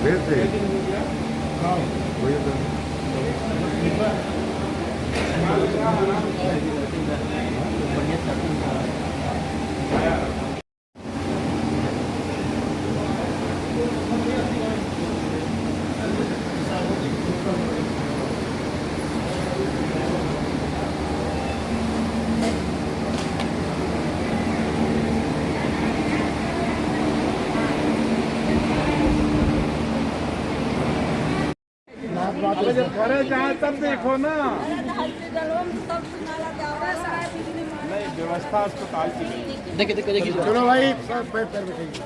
भेज दे। हाँ वही तो। अब जब घरे जाए तब देखो ना। नहीं, व्यवस्था अस्पताल की नहीं। देखिए देखिए देखिए चलो भाई, सब पैर पैर बैठेंगे।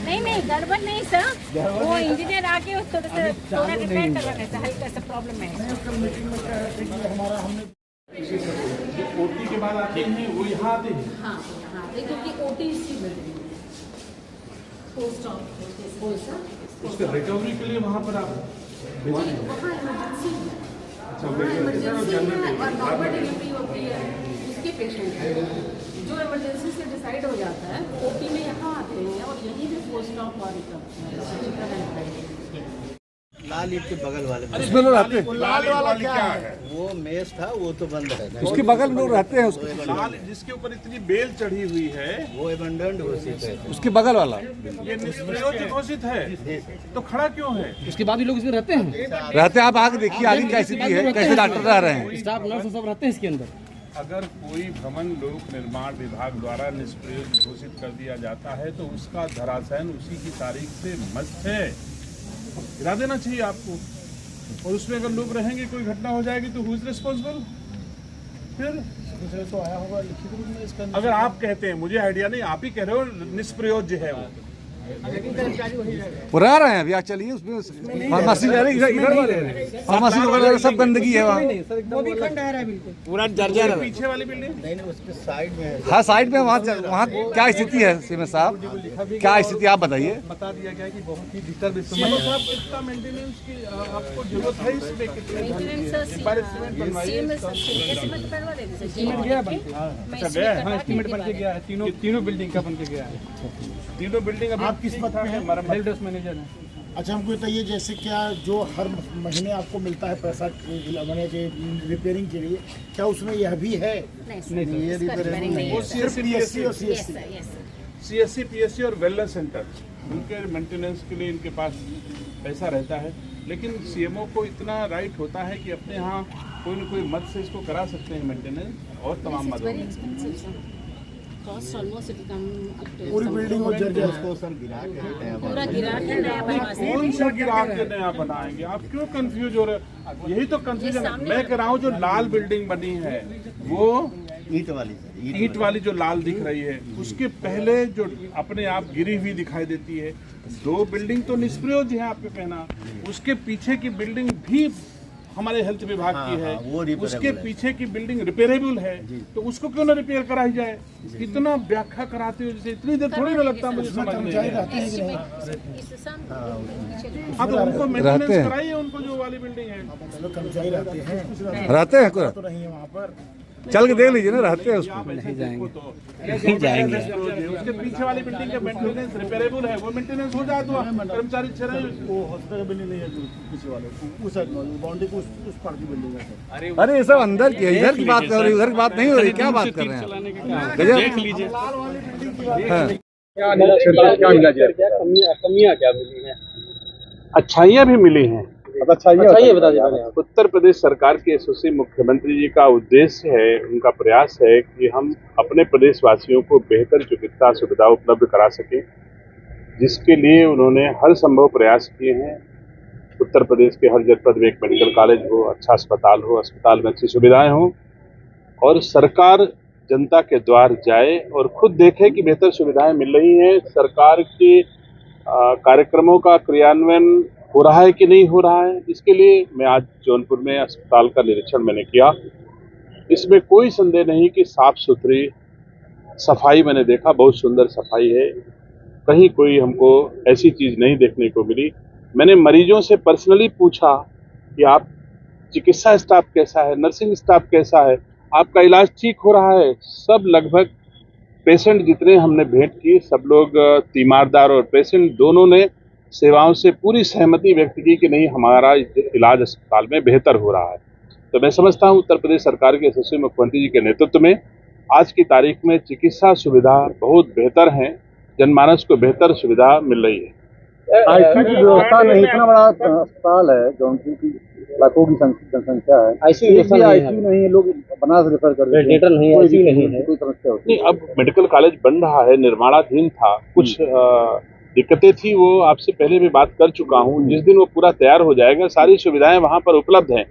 नहीं नहीं गड़बड़ नहीं सर, वो इंजीनियर आके उस थोड़ा सा थोड़ा रिपेयर करवाना था, हल्का सा प्रॉब्लम है। मीटिंग में कह रहे थे कि हमारा हमने ओटी के बाद आते हैं वो यहाँ आते हैं। हाँ हाँ, क्योंकि ओटी सी बिल्डिंग पोस्ट ऑफिस उसके रिकवरी के लिए वहाँ पर आप वहाँ इमरजेंसी है, अच्छा वहाँ इमरजेंसी है और नॉर्मल डिलीवरी होती है उसके पेशेंट है। जो इमरजेंसी से डिसाइड हो जाता है ओटी में यहाँ आते हैं और यहीं पे पोस्ट ऑफ और लाल ईट के बगल वाले में। उसमें लोग रहते हैं। लाल वाला क्या है? वो मेस था, वो तो बंद है। उसके बगल में लोग रहते हैं। उसके लाल जिसके ऊपर इतनी बेल चढ़ी हुई है, वो एबंडेंट घोषित है। उसके बगल वाला ये निष्प्रयोज्य घोषित है, तो खड़ा क्यों है? उसके बाद भी लोग इसमें रहते हैं, रहते हैं। आप आगे देखिए आगे क्या स्थिति है, कैसे डॉक्टर रह रहे हैं। स्टाफ नर्स सब रहते हैं इसके अंदर। अगर कोई भवन लोक निर्माण विभाग द्वारा निष्प्रयोज्य घोषित कर दिया जाता है तो उसका धराशायन उसी की तारीख से मस्त है, गिरा देना चाहिए आपको। और उसमें अगर लोग रहेंगे, कोई घटना हो जाएगी तो हु इज रिस्पॉन्सिबल? फिर तो आया होगा लिखित रूप में इसका। अगर आप कहते हैं, मुझे आइडिया नहीं, आप ही कह रहे हो निष्प्रयोज्य है वो रह रहे हैं अभी। चलिए उसमें फार्मेसी रह रही है, इधर वाले फार्मेसी वगैरह सब गंदगी है वहाँ। वो भी खंडहर है बिल्कुल, पूरा जर्जर है। पीछे वाली बिल्डिंग। नहीं नहीं, उसके साइड में है। हाँ साइड में वहाँ क्या स्थिति है सीएम साहब, क्या स्थिति आप बताइए। बता दिया गया कि बहुत ही डिस्टर्ब इस सीएम साहब, कितना मेंटेनेंस की आपको जरूरत है इसमें? कितने एस्टीमेट गया बन के। हाँ एस्टीमेट बन के गया है, तीनों बिल्डिंग का बन के गया है। तीनों बिल्डिंग अभी आप किस पद पे हैं? हेल्प डेस्क मैनेजर है। अच्छा, हमको बताइए, जैसे क्या जो हर महीने आपको मिलता है पैसा मैंने के रिपेयरिंग के लिए, क्या उसमें यह भी है? नहीं, ये रिपेयरिंग नहीं वो है, सिर्फ PSC और CSC। CSC, PSC और वेलनेस सेंटर, उनके मेंटेनेंस के लिए इनके पास पैसा रहता है। लेकिन सीएमओ को इतना राइट होता है कि अपने यहाँ कोई न कोई मद से इसको करा सकते हैं मेंटेनेंस, और तमाम मदों में। पूरी बिल्डिंग हो जर्जर उसको सर गिरा के पूरा गिरा के नया बनवा देंगे। कौन सा गिरा के नया बनाएंगे? आप क्यों कंफ्यूज हो रहे हो? यही तो कंफ्यूजन है। मैं कह रहा हूँ जो लाल बिल्डिंग बनी है वो ईट वाली सर, ईंट वाली जो लाल दिख रही है, उसके पहले जो अपने आप गिरी हुई दिखाई देती है, दो बिल्डिंग तो निष्प्रयोज्य है आपका कहना। उसके पीछे की बिल्डिंग भी हमारे हेल्थ विभाग की है, वो रिपेयरेबल उसके है। पीछे की बिल्डिंग रिपेयरेबल है, तो उसको क्यों ना रिपेयर कराई जाए? इतना व्याख्या कराते हो जैसे इतनी देर थोड़ी ना लगता मुझे समझने में। हाँ तो उनको मेंटेनेंस कराइए, उनको जो वाली बिल्डिंग है। लोग कर्मचारी रहते हैं, रहते हैं कोई तो नहीं है वहाँ पर। चल के देख लीजिए ना, रहते हैं उसको। नहीं जाएंगे। उसके पीछे वाली बिल्डिंग का मेंटेनेंस रिपेयरेबल है, वो मेंटेनेंस हो जाए तो कर्मचारी अच्छे रहे। वो हॉस्पिटल बिल्डिंग नहीं है जो पीछे वाले, उस साइड बाउंड्री को उस पार की बिल्डिंग है सर। अरे ये सब अंदर की है, इधर की बात कर रही है, उधर की बात नहीं हो रही। क्या बात कर रहे हैं? गजब। हाँ। कमियां क्या मिली है? अच्छाइयाँ भी मिली हैं। अच्छाइयां बता दीजिए। उत्तर प्रदेश सरकार के यशस्वी मुख्यमंत्री जी का उद्देश्य है, उनका प्रयास है कि हम अपने प्रदेशवासियों को बेहतर चिकित्सा सुविधा उपलब्ध करा सकें, जिसके लिए उन्होंने हर संभव प्रयास किए हैं। उत्तर प्रदेश के हर जनपद में एक मेडिकल कॉलेज हो, अच्छा अस्पताल हो, अस्पताल में अच्छी सुविधाएं हों, और सरकार जनता के द्वार जाए और खुद देखे कि बेहतर सुविधाएं मिल रही हैं। सरकार के कार्यक्रमों का क्रियान्वयन हो रहा है कि नहीं हो रहा है, इसके लिए मैं आज जौनपुर में अस्पताल का निरीक्षण मैंने किया। इसमें कोई संदेह नहीं कि साफ सुथरी सफाई मैंने देखा, बहुत सुंदर सफाई है, कहीं कोई हमको ऐसी चीज नहीं देखने को मिली। मैंने मरीजों से पर्सनली पूछा कि आप चिकित्सा स्टाफ कैसा है, नर्सिंग स्टाफ कैसा है, आपका इलाज ठीक हो रहा है? सब लगभग पेशेंट जितने हमने भेंट की, सब लोग तीमारदार और पेशेंट दोनों ने सेवाओं से पूरी सहमति व्यक्त की कि नहीं, हमारा इलाज अस्पताल में बेहतर हो रहा है। तो मैं समझता हूँ उत्तर प्रदेश सरकार के यशस्वी मुख्यमंत्री जी के नेतृत्व में आज की तारीख में चिकित्सा सुविधा बहुत बेहतर है, जनमानस को बेहतर सुविधा मिल रही है। आईसीयू की व्यवस्था नहीं, इतना बड़ा अस्पताल है जौनपुर की, लाखों की जनसंख्या है, आईसीयू नहीं है, लोग बनारस रेफर कर देते हैं, नहीं आईसीयू नहीं है, कोई समस्या होती नहीं, अब मेडिकल कॉलेज बन रहा है, निर्माणाधीन था, कुछ दिक्कतें थी, वो आपसे पहले भी बात कर चुका हूँ। जिस दिन वो पूरा तैयार हो जाएगा, सारी सुविधाएं वहां पर उपलब्ध हैं,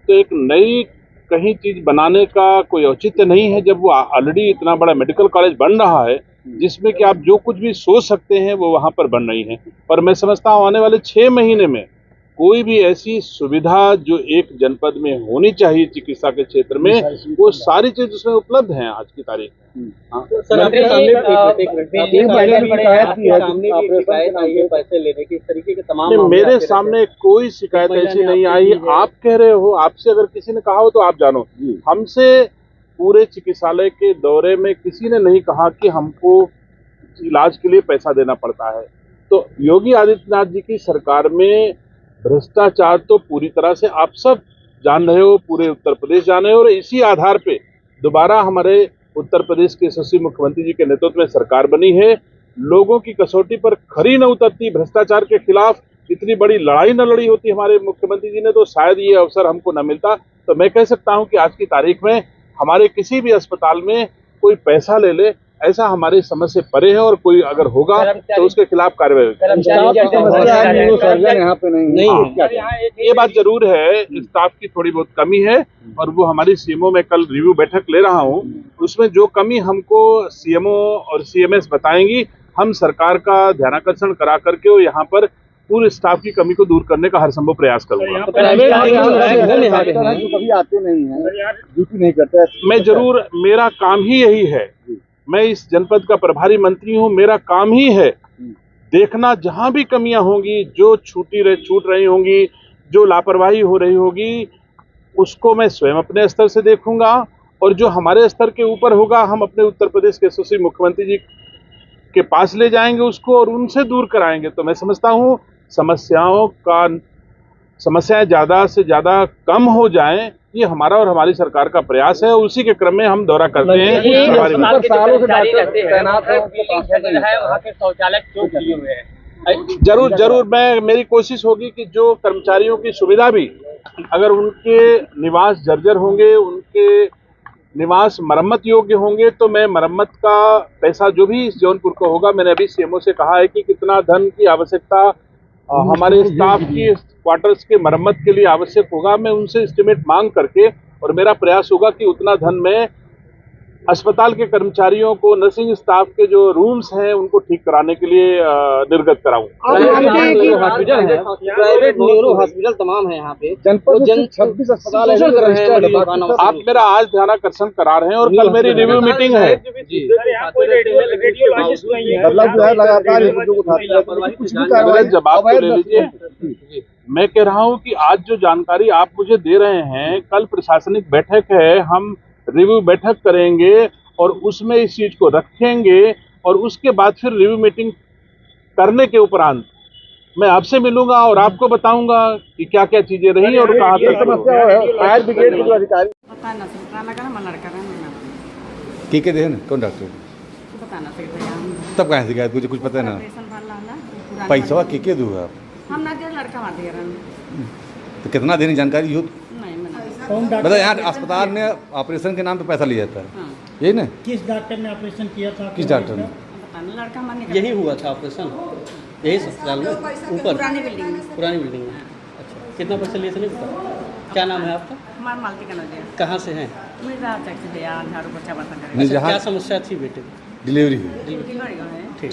तो एक नई कहीं चीज बनाने का कोई औचित्य नहीं है जब वो ऑलरेडी इतना बड़ा मेडिकल कॉलेज बन रहा है, जिसमें कि आप जो कुछ भी सोच सकते हैं वो वहां पर बन रही है। और मैं समझता हूँ आने वाले 6 महीने में कोई भी ऐसी सुविधा जो एक जनपद में होनी चाहिए चिकित्सा के क्षेत्र में, वो सारी चीज उसमें उपलब्ध हैं आज की तारीख में। सर, आपके पैसे लेने की इस तरीके के तमाम मेरे सामने कोई शिकायत ऐसी नहीं आई। आप कह रहे हो, आपसे अगर किसी ने कहा हो तो आप जानो, हमसे पूरे चिकित्सालय के दौरे में किसी ने नहीं कहा कि हमको इलाज के लिए पैसा देना पड़ता है। तो योगी आदित्यनाथ जी की सरकार में भ्रष्टाचार तो पूरी तरह से आप सब जान रहे हो, पूरे उत्तर प्रदेश जान रहे हो, और इसी आधार पे दोबारा हमारे उत्तर प्रदेश के यशस्वी मुख्यमंत्री जी के नेतृत्व में सरकार बनी है। लोगों की कसौटी पर खरी न उतरती, भ्रष्टाचार के खिलाफ इतनी बड़ी लड़ाई न लड़ी होती हमारे मुख्यमंत्री जी ने, तो शायद ये अवसर हमको न मिलता। तो मैं कह सकता हूं कि आज की तारीख में हमारे किसी भी अस्पताल में कोई पैसा ले ले, ऐसा हमारी समझ से परे है, और कोई अगर होगा तो उसके खिलाफ कार्रवाई होगी। यहाँ पे नहीं है। ये बात जरूर है, स्टाफ की थोड़ी बहुत कमी है, और वो हमारी सीएमओ में कल रिव्यू बैठक ले रहा हूँ, उसमें जो कमी हमको सीएमओ और सीएमएस बताएंगी, हम सरकार का ध्यानाकर्षण करा करके वो यहाँ पर पूरे स्टाफ की कमी को दूर करने का हर संभव प्रयास करूंगा। कभी आते नहीं है, ड्यूटी नहीं करते। मैं जरूर, मेरा काम ही यही है, मैं इस जनपद का प्रभारी मंत्री हूं, मेरा काम ही है देखना जहां भी कमियां होंगी, जो छूट रही होंगी, जो लापरवाही हो रही होगी, उसको मैं स्वयं अपने स्तर से देखूंगा, और जो हमारे स्तर के ऊपर होगा हम अपने उत्तर प्रदेश के यशस्वी मुख्यमंत्री जी के पास ले जाएंगे उसको, और उनसे दूर कराएंगे। तो मैं समझता हूं समस्याएं ज्यादा से ज्यादा कम हो जाएं, ये हमारा और हमारी सरकार का प्रयास है, और उसी के क्रम में हम दौरा करते हैं। जरूर मेरी कोशिश होगी कि जो कर्मचारियों की सुविधा भी, अगर उनके निवास जर्जर होंगे, उनके निवास मरम्मत योग्य होंगे, तो मैं मरम्मत का पैसा जो भी इस जौनपुर को होगा, मैंने अभी सीएमओ से कहा है कि कितना धन की आवश्यकता हमारे स्टाफ की क्वार्टर्स के मरम्मत के लिए आवश्यक होगा, मैं उनसे एस्टिमेट मांग करके, और मेरा प्रयास होगा कि उतना धन मैं अस्पताल के कर्मचारियों को, नर्सिंग स्टाफ के जो रूम्स हैं उनको ठीक कराने के लिए निर्गत कराऊं। प्राइवेट न्यूरो हॉस्पिटल तमाम है यहाँ पे, जनपद 26 अस्पताल है। आप मेरा आज ध्यानाकर्षण करा रहे हैं, और कल मेरी रिव्यू मीटिंग है। मतलब जो है लगातार जवाब तो ले लीजिए। मैं कह रहा हूँ कि आज जो जानकारी आप मुझे दे रहे हैं, कल प्रशासनिक बैठक है, हम रिव्यू बैठक करेंगे और उसमें इस चीज को रखेंगे, और उसके बाद फिर रिव्यू मीटिंग करने के उपरांत मैं आपसे मिलूंगा और आपको बताऊंगा कि क्या क्या चीजें रही और कहाँ तक समस्या है। फायर ब्रिगेड के जो अधिकारी पता ना लड़का ठीक है, कौन डॉक्टर पता ना सकते तब कहाँ शिकायत, मुझे कुछ पता है ना, पैसा के दूंगा हम ना लड़का मार दिया, तो कितना देने जानकारी हो, मतलब यहाँ अस्पताल में ऑपरेशन के नाम पे पैसा लिया जाता है, यही ना? किस डॉक्टर ने ऑपरेशन किया था? किस डॉक्टर ने? लड़का मारने यही हुआ था ऑपरेशन, यही अस्पताल में ऊपर पुरानी बिल्डिंग में। अच्छा, कितना पैसा लिए थे नहीं पता? क्या नाम है आपका? हमारा मालती का नजर। कहाँ से हैं? झाड़ू पोछा बर्तन। क्या समस्या थी बेटे? डिलीवरी हुई। ठीक।